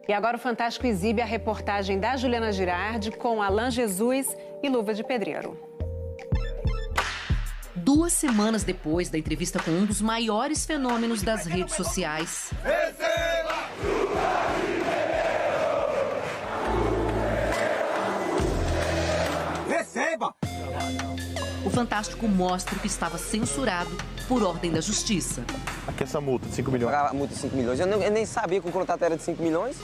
E agora o Fantástico exibe a reportagem da Juliana Girardi com Alan Jesus e Luva de Pedreiro. 2 semanas depois da entrevista com um dos maiores fenômenos das redes sociais. Receba! O Fantástico mostra o que estava censurado por ordem da Justiça. Aqui essa multa de 5 milhões. A multa de 5 milhões. Eu nem sabia que o contrato era de 5 milhões.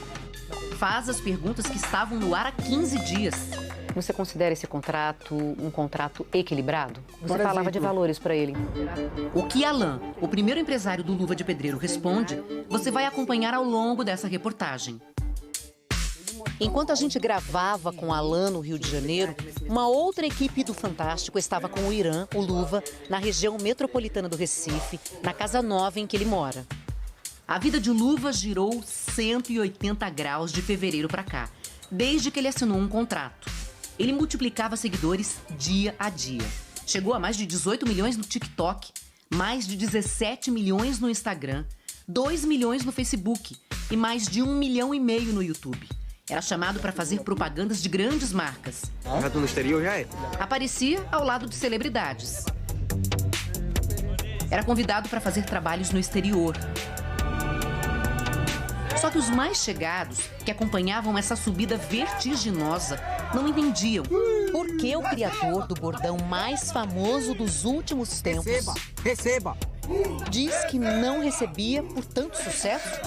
Faz as perguntas que estavam no ar há 15 dias. Você considera esse contrato um contrato equilibrado? Você Por falava exemplo, de valores para ele. O que Alan, o primeiro empresário do Luva de Pedreiro, responde, você vai acompanhar ao longo dessa reportagem. Enquanto a gente gravava com Alan no Rio de Janeiro, uma outra equipe do Fantástico estava com o Irã, o Luva, na região metropolitana do Recife, na casa nova em que ele mora. A vida de Luva girou 180 graus de fevereiro para cá, desde que ele assinou um contrato. Ele multiplicava seguidores dia a dia. Chegou a mais de 18 milhões no TikTok, mais de 17 milhões no Instagram, 2 milhões no Facebook e mais de 1,5 milhão no YouTube. Era chamado para fazer propagandas de grandes marcas. Já tô no exterior, já é? Aparecia ao lado de celebridades. Era convidado para fazer trabalhos no exterior. Só que os mais chegados, que acompanhavam essa subida vertiginosa, não entendiam por que o criador do bordão mais famoso dos últimos tempos Receba! diz que não recebia por tanto sucesso.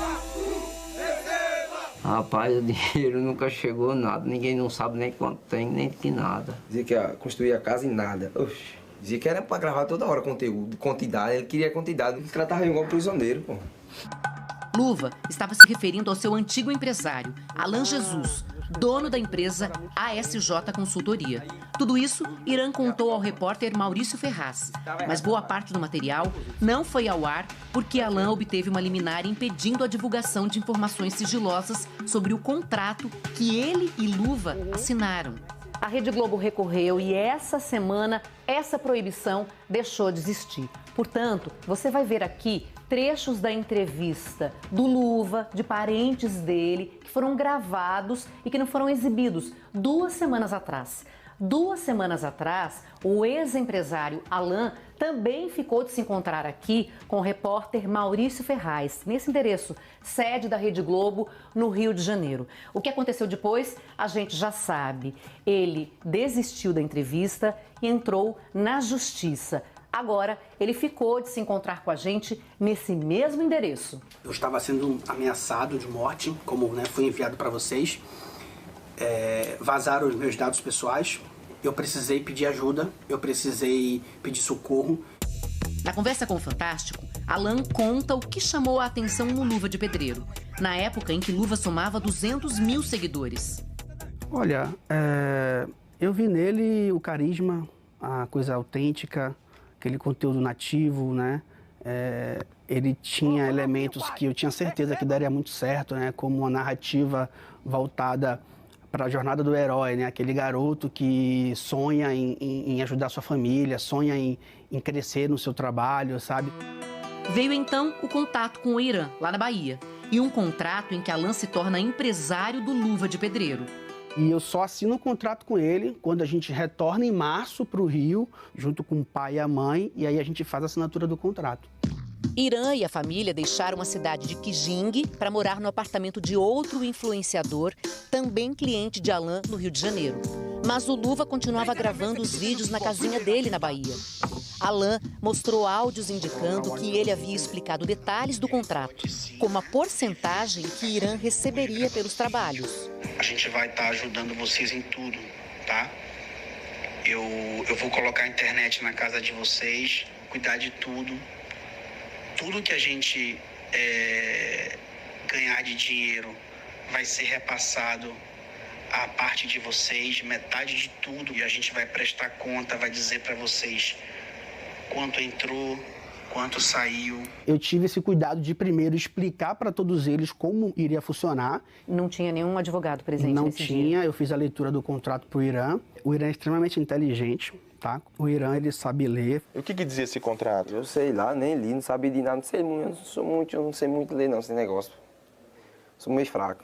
Rapaz, o dinheiro nunca chegou nada, ninguém não sabe nem quanto tem, nem que nada. Dizia que ia construir a casa em nada. Oxi. Dizia que era pra gravar toda hora conteúdo, quantidade. Ele queria quantidade, ele tratava igual prisioneiro, pô. Luva estava se referindo ao seu antigo empresário, Alan Jesus, dono da empresa ASJ Consultoria. Tudo isso, Irã contou ao repórter Maurício Ferraz. Mas boa parte do material não foi ao ar porque Alan obteve uma liminar impedindo a divulgação de informações sigilosas sobre o contrato que ele e Luva assinaram. A Rede Globo recorreu e essa semana essa proibição deixou de existir. Portanto, você vai ver aqui trechos da entrevista do Luva, de parentes dele, que foram gravados e que não foram exibidos 2 semanas atrás. 2 semanas atrás, o ex-empresário Alan também ficou de se encontrar aqui com o repórter Maurício Ferraz, nesse endereço, sede da Rede Globo, no Rio de Janeiro. O que aconteceu depois, a gente já sabe. Ele desistiu da entrevista e entrou na justiça. Agora, ele ficou de se encontrar com a gente nesse mesmo endereço. Eu estava sendo ameaçado de morte, como foi enviado para vocês. Vazaram os meus dados pessoais. Eu precisei pedir ajuda, eu precisei pedir socorro. Na conversa com o Fantástico, Alan conta o que chamou a atenção no Luva de Pedreiro, na época em que Luva somava 200 mil seguidores. Olha, eu vi nele o carisma, a coisa autêntica, aquele conteúdo nativo, né? Ele tinha elementos que eu tinha certeza que daria muito certo, né? Como uma narrativa voltada para a jornada do herói, né? Aquele garoto que sonha em ajudar sua família, sonha em crescer no seu trabalho, sabe? Veio então o contato com o Irã, lá na Bahia, e um contrato em que Alan se torna empresário do Luva de Pedreiro. E eu só assino um contrato com ele quando a gente retorna em março para o Rio, junto com o pai e a mãe, e aí a gente faz a assinatura do contrato. Irã e a família deixaram a cidade de Kijing para morar no apartamento de outro influenciador, também cliente de Alan, no Rio de Janeiro. Mas o Luva continuava gravando os vídeos na casinha dele, na Bahia. Alan mostrou áudios indicando que ele havia explicado detalhes do contrato, como a porcentagem que Irã receberia pelos trabalhos. A gente vai estar ajudando vocês em tudo, tá? Eu vou colocar a internet na casa de vocês, cuidar de tudo. Tudo que a gente ganhar de dinheiro vai ser repassado à parte de vocês, metade de tudo. E a gente vai prestar conta, vai dizer para vocês quanto entrou, quanto saiu. Eu tive esse cuidado de primeiro explicar para todos eles como iria funcionar. Não tinha nenhum advogado presente nesse dia? Não tinha, eu fiz a leitura do contrato para o Irã. O Irã é extremamente inteligente, tá? O Irã, ele sabe ler. E o que dizia esse contrato? Eu sei lá, nem li, não sabia de nada, não sei muito ler não, esse negócio. Sou meio fraco.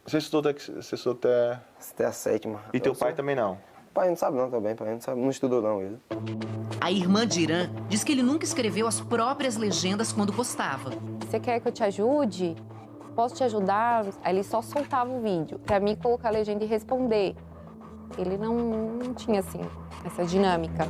Você estudou até... Até a 7ª. E teu pai também não? Pai não sabe não também, pai não sabe, não estudou não ele. A irmã de Irã diz que ele nunca escreveu as próprias legendas quando postava. Você quer que eu te ajude? Posso te ajudar? Aí ele só soltava o vídeo, pra mim colocar a legenda e responder. Ele não tinha, assim, essa dinâmica.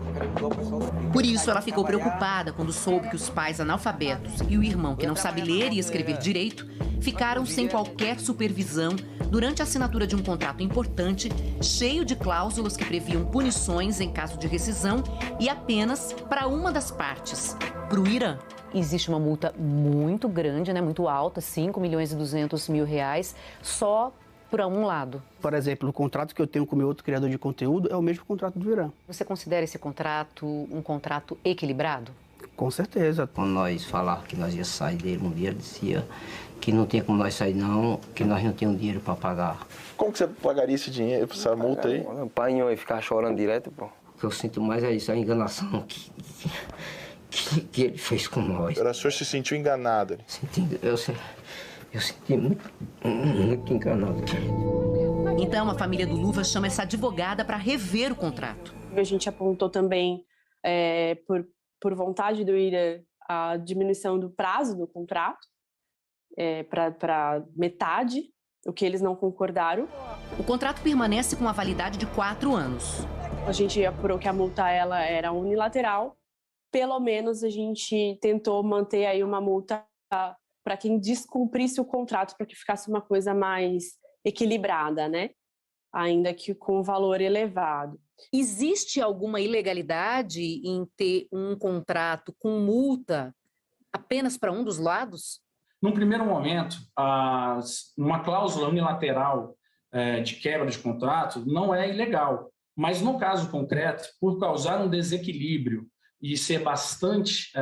Por isso, ela ficou preocupada quando soube que os pais analfabetos e o irmão, que não sabe ler e escrever direito, ficaram sem qualquer supervisão durante a assinatura de um contrato importante, cheio de cláusulas que previam punições em caso de rescisão e apenas para uma das partes, para o Irã. Existe uma multa muito grande, né, muito alta, 5.200.000 reais, só para um lado. Por exemplo, o contrato que eu tenho com o meu outro criador de conteúdo é o mesmo contrato do Irã. Você considera esse contrato um contrato equilibrado? Com certeza. Quando nós falávamos que nós ia sair dele um dia, ele dizia que não tinha como nós sair não, que nós não tínhamos dinheiro para pagar. Como que você pagaria esse dinheiro, essa multa aí? O pai ia ficar chorando direto, pô. O que eu sinto mais é isso, a enganação que ele fez com nós. O senhor se sentiu enganado? Eu senti muito enganado. Então, a família do Luva chama essa advogada para rever o contrato. A gente apontou também, por vontade do Irã, a diminuição do prazo do contrato para metade, o que eles não concordaram. O contrato permanece com a validade de 4 anos. A gente apurou que a multa ela era unilateral. Pelo menos a gente tentou manter aí uma multa para quem descumprisse o contrato, para que ficasse uma coisa mais equilibrada, né? Ainda que com valor elevado. Existe alguma ilegalidade em ter um contrato com multa apenas para um dos lados? Num primeiro momento, uma cláusula unilateral de quebra de contrato não é ilegal, mas no caso concreto, por causar um desequilíbrio e ser bastante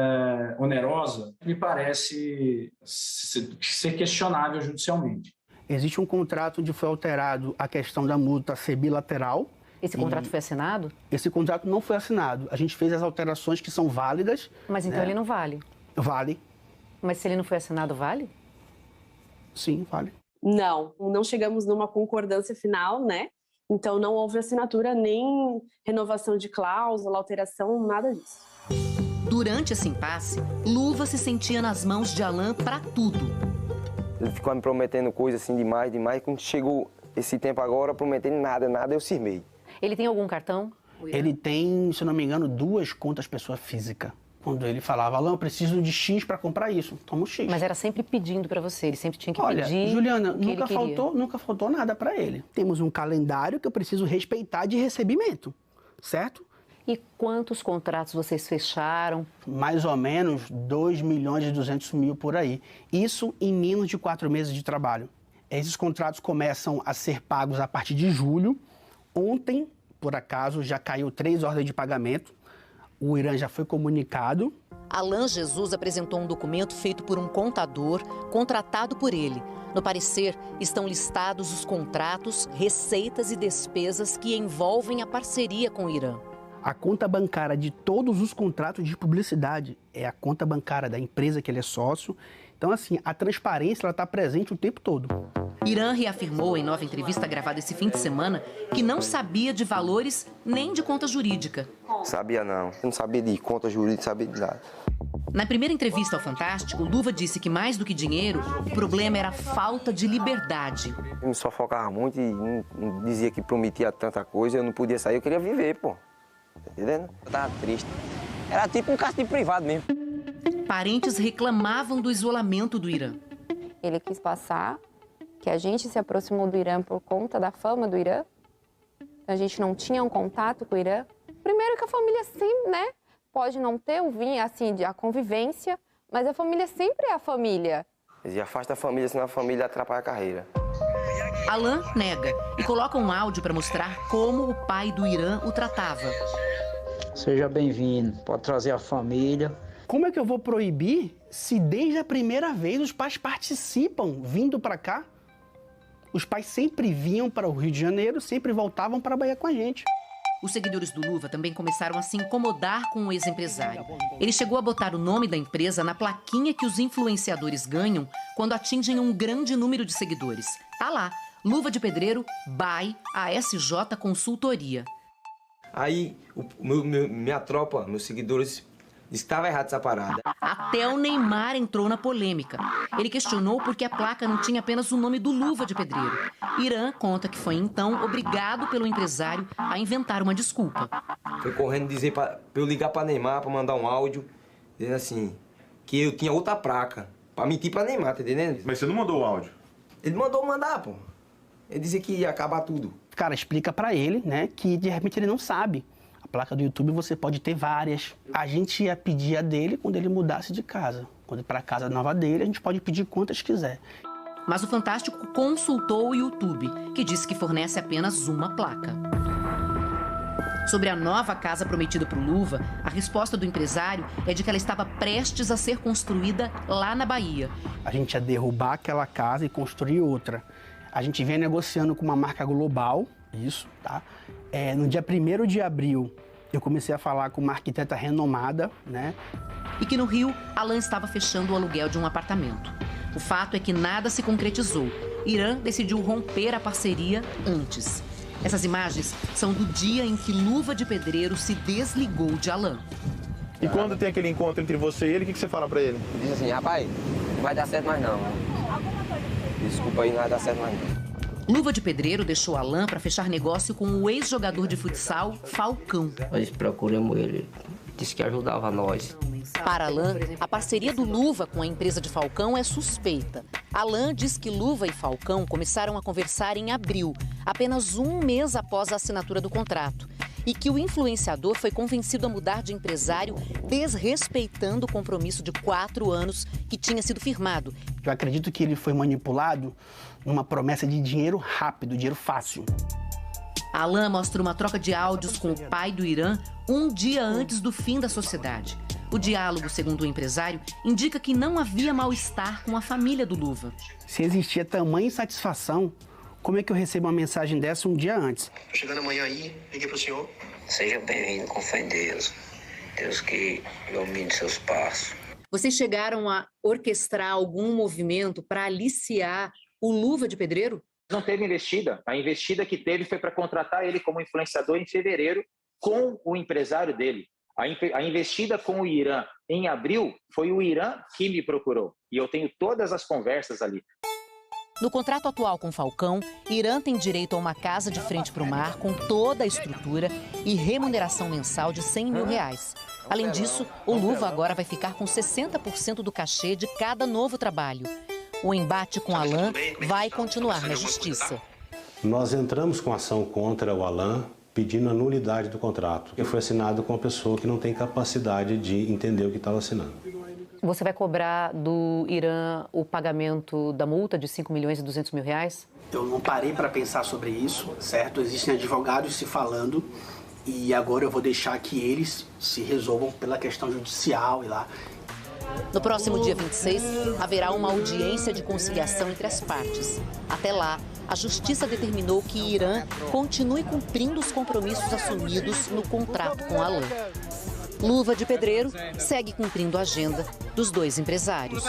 onerosa, me parece ser questionável judicialmente. Existe um contrato onde foi alterado a questão da multa ser bilateral. Esse contrato foi assinado? Esse contrato não foi assinado. A gente fez as alterações que são válidas. Mas então ele não vale? Vale. Mas se ele não foi assinado, vale? Sim, vale. Não chegamos numa concordância final, né? Então não houve assinatura, nem renovação de cláusula, alteração, nada disso. Durante esse impasse, Luva se sentia nas mãos de Alan para tudo. Ele ficou me prometendo coisas assim demais. Quando chegou esse tempo agora, prometendo nada, eu cismei. Ele tem algum cartão? Ele tem, se não me engano, 2 contas pessoa física. Quando ele falava, Alan, eu preciso de X para comprar isso, toma o X. Mas era sempre pedindo para você, ele sempre tinha que pedir. Olha, Juliana, nunca faltou nada para ele. Temos um calendário que eu preciso respeitar de recebimento, certo? E quantos contratos vocês fecharam? Mais ou menos 2.200.000 por aí. Isso em menos de 4 meses de trabalho. Esses contratos começam a ser pagos a partir de julho. Ontem, por acaso, já caiu 3 ordens de pagamento. O Irã já foi comunicado. Alan Jesus apresentou um documento feito por um contador, contratado por ele. No parecer, estão listados os contratos, receitas e despesas que envolvem a parceria com o Irã. A conta bancária de todos os contratos de publicidade é a conta bancária da empresa que ele é sócio. Então, assim, a transparência está presente o tempo todo. Irã reafirmou em nova entrevista gravada esse fim de semana que não sabia de valores nem de conta jurídica. Sabia não. Eu não sabia de conta jurídica, sabia de nada. Na primeira entrevista ao Fantástico, Luva disse que mais do que dinheiro, o problema era a falta de liberdade. Eu me sufocava muito e dizia que prometia tanta coisa, eu não podia sair, eu queria viver, pô. Tá entendendo? Eu tava triste. Era tipo um castigo privado mesmo. Parentes reclamavam do isolamento do Irã. Ele quis passar que a gente se aproximou do Irã por conta da fama do Irã. A gente não tinha um contato com o Irã. Primeiro que a família sempre, né? Pode não ter a convivência, mas a família sempre é a família. Eles afastam a família, senão a família atrapalha a carreira. Alan nega e coloca um áudio para mostrar como o pai do Irã o tratava. Seja bem-vindo, pode trazer a família. Como é que eu vou proibir se desde a primeira vez os pais participam vindo para cá? Os pais sempre vinham para o Rio de Janeiro, sempre voltavam para a Bahia com a gente. Os seguidores do Luva também começaram a se incomodar com o ex-empresário. Ele chegou a botar o nome da empresa na plaquinha que os influenciadores ganham quando atingem um grande número de seguidores. Tá lá, Luva de Pedreiro, BAE, ASJ Consultoria. Aí minha tropa, meus seguidores, disse que estava errado essa parada. Até o Neymar entrou na polêmica. Ele questionou por que a placa não tinha apenas o nome do Luva de Pedreiro. Irã conta que foi então obrigado pelo empresário a inventar uma desculpa. Foi correndo dizer para eu ligar para Neymar, para mandar um áudio, dizendo assim, que eu tinha outra placa, para mentir para Neymar, tá entendendo? Mas você não mandou o áudio? Ele mandou mandar, pô. Ele dizia que ia acabar tudo. O cara explica para ele, né, que de repente ele não sabe. A placa do YouTube você pode ter várias. A gente ia pedir a dele quando ele mudasse de casa. Quando ir para a casa nova dele, a gente pode pedir quantas quiser. Mas o Fantástico consultou o YouTube, que disse que fornece apenas uma placa. Sobre a nova casa prometida para o Luva, a resposta do empresário é de que ela estava prestes a ser construída lá na Bahia. A gente ia derrubar aquela casa e construir outra. A gente vem negociando com uma marca global, isso, tá? No dia 1º de abril, eu comecei a falar com uma arquiteta renomada, né? E que no Rio, Alan estava fechando o aluguel de um apartamento. O fato é que nada se concretizou. Irã decidiu romper a parceria antes. Essas imagens são do dia em que Luva de Pedreiro se desligou de Alan. E quando tem aquele encontro entre você e ele, o que você fala pra ele? Diz assim, rapaz, não vai dar certo mais não. Desculpa aí, não vai dar certo mais não. Luva de Pedreiro deixou Alan para fechar negócio com o ex-jogador de futsal, Falcão. Nós procuramos ele, disse que ajudava nós. Para Alan, a parceria do Luva com a empresa de Falcão é suspeita. Alan diz que Luva e Falcão começaram a conversar em abril, apenas um mês após a assinatura do contrato. E que o influenciador foi convencido a mudar de empresário, desrespeitando o compromisso de 4 anos que tinha sido firmado. Eu acredito que ele foi manipulado numa promessa de dinheiro rápido, dinheiro fácil. Alan mostra uma troca de áudios com o pai do Irã um dia antes do fim da sociedade. O diálogo, segundo o empresário, indica que não havia mal-estar com a família do Luva. Se existia tamanha insatisfação, como é que eu recebo uma mensagem dessa um dia antes? Tô chegando amanhã aí, liguei pro senhor. Seja bem-vindo, com fé em Deus. Deus que ilumine seus passos. Vocês chegaram a orquestrar algum movimento para aliciar o Luva de Pedreiro? Não teve investida. A investida que teve foi para contratar ele como influenciador em fevereiro com o empresário dele. A investida com o Irã em abril foi o Irã que me procurou. E eu tenho todas as conversas ali. No contrato atual com Falcão, Irã tem direito a uma casa de frente para o mar com toda a estrutura e remuneração mensal de R$100 mil. Além disso, o Luva agora vai ficar com 60% do cachê de cada novo trabalho. O embate com Alan vai continuar na justiça. Nós entramos com ação contra o Alan pedindo a nulidade do contrato, que foi assinado com uma pessoa que não tem capacidade de entender o que estava assinando. Você vai cobrar do Irã o pagamento da multa de R$5.200.000? Eu não parei para pensar sobre isso, certo? Existem advogados se falando e agora eu vou deixar que eles se resolvam pela questão judicial e lá. No próximo dia 26, haverá uma audiência de conciliação entre as partes. Até lá, a Justiça determinou que Irã continue cumprindo os compromissos assumidos no contrato com Alan. Luva de Pedreiro segue cumprindo a agenda dos dois empresários.